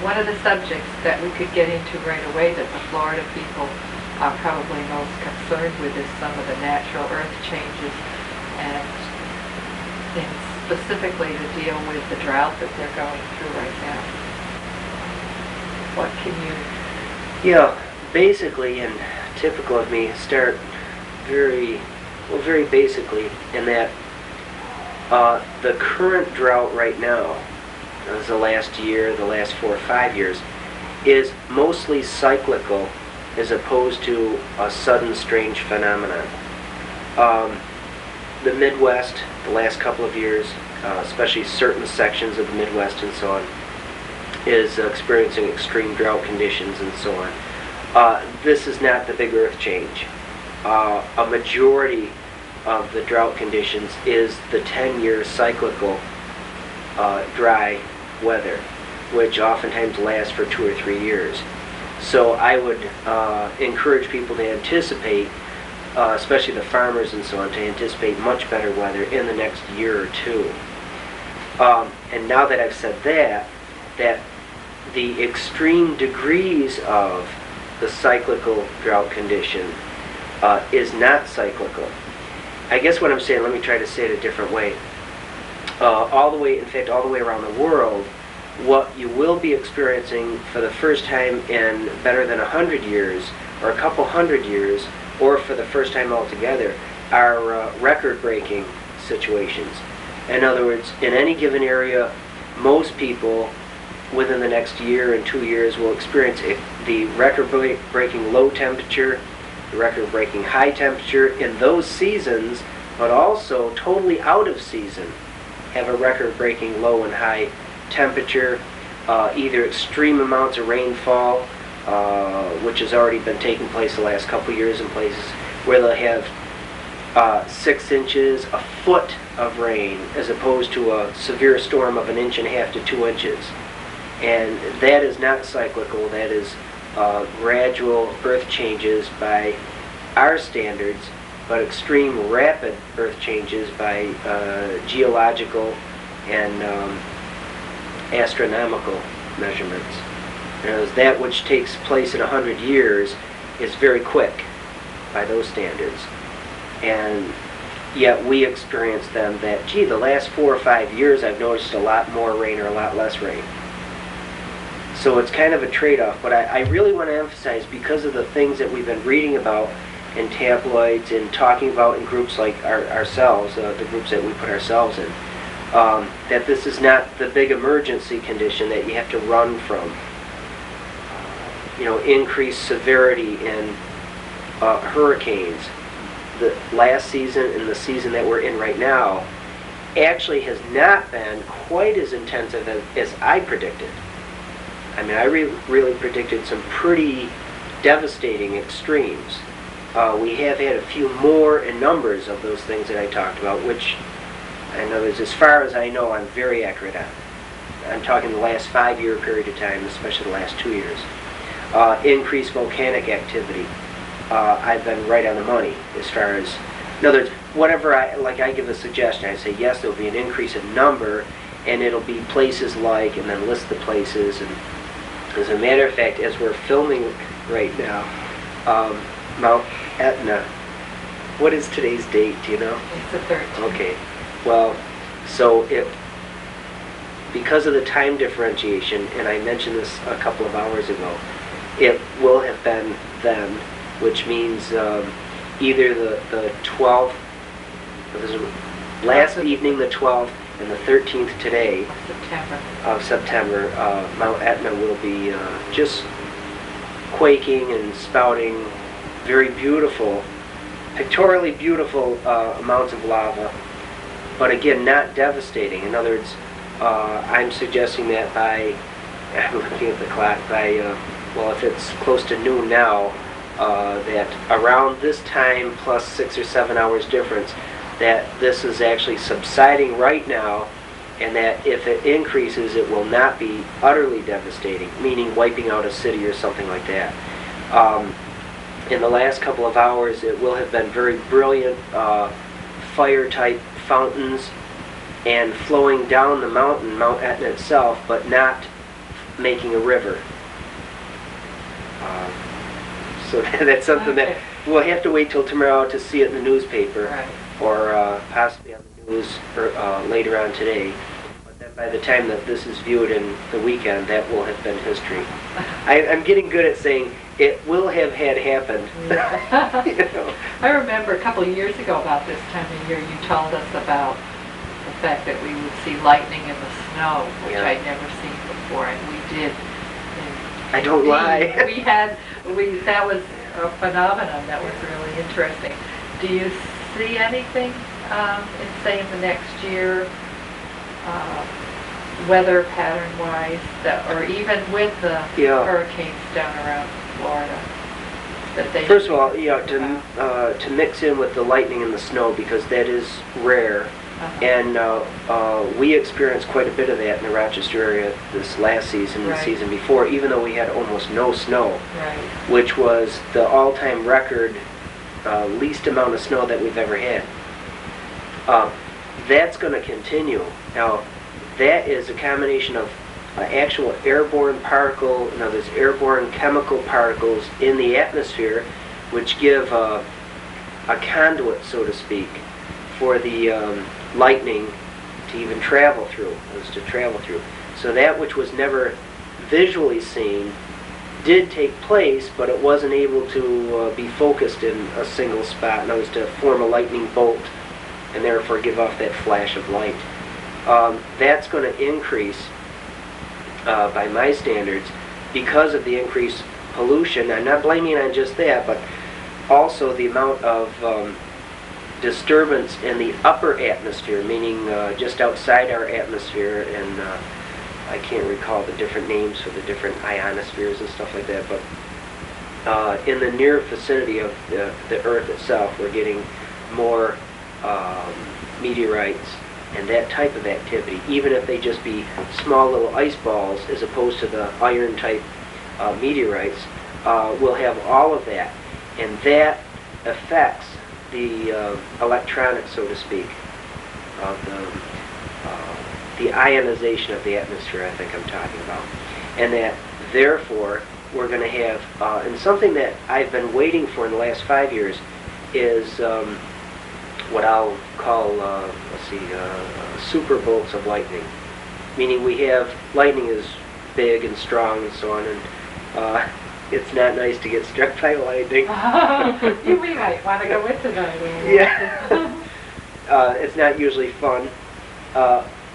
One of the subjects that we could get into right away that the Florida people are probably most concerned with is some of the natural earth changes, and specifically to deal with the drought that they're going through right now. What can you... Yeah, basically, and typical of me, start very basically in that the current drought right now, as the last year, the last 4 or 5 years, is mostly cyclical as opposed to a sudden strange phenomenon. The Midwest, the last couple of years, especially certain sections of the Midwest and so on, is experiencing extreme drought conditions and so on. This is not the big earth change. A majority of the drought conditions is the 10-year cyclical dry weather, which oftentimes lasts for 2 or 3 years. So I would encourage people to anticipate, especially the farmers and so on, to anticipate much better weather in the next year or two. And now that I've said that the extreme degrees of the cyclical drought condition is not cyclical. I guess what I'm saying, let me try to say it a different way. All the way around the world, what you will be experiencing for the first time in better than 100 years, or a couple hundred years, or for the first time altogether, are record-breaking situations. In other words, in any given area, most people within the next year and 2 years will experience the record-breaking low temperature, the record-breaking high temperature in those seasons, but also totally out of season, have a record-breaking low and high temperature, either extreme amounts of rainfall, which has already been taking place the last couple of years in places where they'll have 6 inches, a foot of rain, as opposed to a severe storm of 1.5 inches to 2 inches. And that is not cyclical, that is gradual earth changes by our standards, but extreme rapid earth changes by geological and astronomical measurements. Whereas that which takes place in 100 years is very quick by those standards. And yet we experience them that, gee, the last 4 or 5 years I've noticed a lot more rain or a lot less rain. So it's kind of a trade-off, but I really want to emphasize, because of the things that we've been reading about in tabloids and talking about in groups like ourselves, the groups that we put ourselves in, that this is not the big emergency condition that you have to run from. Increased severity in hurricanes. The last season and the season that we're in right now actually has not been quite as intensive as I predicted. I mean, I really predicted some pretty devastating extremes. We have had a few more in numbers of those things that I talked about, which, in other words, as far as I know, I'm very accurate on. I'm talking the last 5-year period of time, especially the last 2 years. Increased volcanic activity. I've been right on the money as far as, in other words, whatever I give a suggestion, I say, yes, there'll be an increase in number, and it'll be places like, and then list the places. And as a matter of fact, as we're filming right now, Mount Etna, what is today's date, do you know? It's the 13th. Okay. Well, so because of the time differentiation, and I mentioned this a couple of hours ago, it will have been then, which means either the 12th, last evening the 12th, and the 13th today of September, Mount Etna will be just quaking and spouting very beautiful, pictorially beautiful amounts of lava, but again, not devastating. In other words, I'm suggesting that I'm looking at the clock, if it's close to noon now, that around this time plus 6 or 7 hours difference, that this is actually subsiding right now, and that if it increases, it will not be utterly devastating, meaning wiping out a city or something like that. In the last couple of hours, it will have been very brilliant fire-type fountains and flowing down the mountain, Mount Etna itself, but not making a river. So that's something that we'll have to wait till tomorrow to see it in the newspaper, Right. or possibly on the news later on today. But then by the time that this is viewed in the weekend, that will have been history. I'm getting good at saying it will have had happened. Yeah. You know? I remember a couple of years ago about this time of year, you told us about the fact that we would see lightning in the snow, which Yeah. I'd never seen before, and we did. I don't lie. That was a phenomenon that was really interesting. Do you see anything in, say, in the next year, weather pattern-wise, or even with the hurricanes down around Florida? That they First of all, to mix in with the lightning and the snow, because that is rare. And we experienced quite a bit of that in the Rochester area this last season and the season before, even though we had almost no snow, which was the all-time record least amount of snow that we've ever had. That's going to continue. Now, that is a combination of actual airborne particle, in other words, airborne chemical particles in the atmosphere, which give a conduit, so to speak, for the lightning to even travel through, So that which was never visually seen did take place, but it wasn't able to be focused in a single spot, and that was to form a lightning bolt and therefore give off that flash of light. That's going to increase by my standards because of the increased pollution. I'm not blaming on just that, but also the amount of disturbance in the upper atmosphere, meaning just outside our atmosphere, and I can't recall the different names for the different ionospheres and stuff like that, but in the near vicinity of the Earth itself, we're getting more meteorites and that type of activity, even if they just be small little ice balls as opposed to the iron type meteorites. We'll have all of that, and that affects the electronics, so to speak, of the ionization of the atmosphere, I think I'm talking about. And that, therefore, we're going to have, and something that I've been waiting for in the last 5 years is what I'll call, super bolts of lightning. Meaning we have, lightning is big and strong and so on, and it's not nice to get struck by lightning. We might want to go into that. Yeah. It's not usually fun.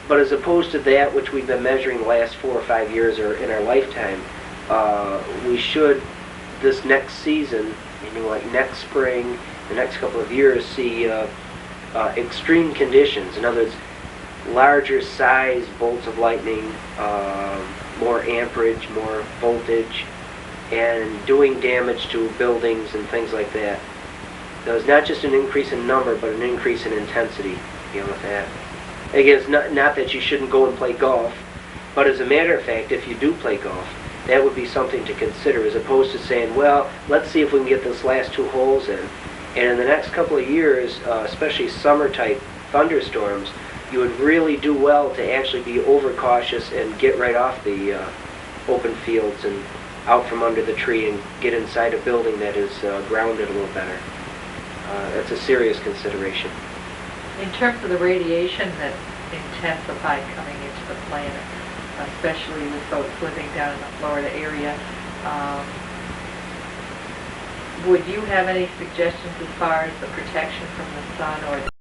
But as opposed to that, which we've been measuring the last 4 or 5 years or in our lifetime, we should, this next season, meaning like next spring, the next couple of years, see extreme conditions. In other words, larger size bolts of lightning, more amperage, more voltage, and doing damage to buildings and things like that. So it's not just an increase in number, but an increase in intensity, with that. Again, it's not that you shouldn't go and play golf, but as a matter of fact, if you do play golf, that would be something to consider, as opposed to saying, well, let's see if we can get this last 2 holes in. And in the next couple of years, especially summer-type thunderstorms, you would really do well to actually be overcautious and get right off the open fields and out from under the tree and get inside a building that is grounded a little better. That's a serious consideration. In terms of the radiation that's intensified coming into the planet, especially with folks living down in the Florida area, would you have any suggestions as far as the protection from the sun or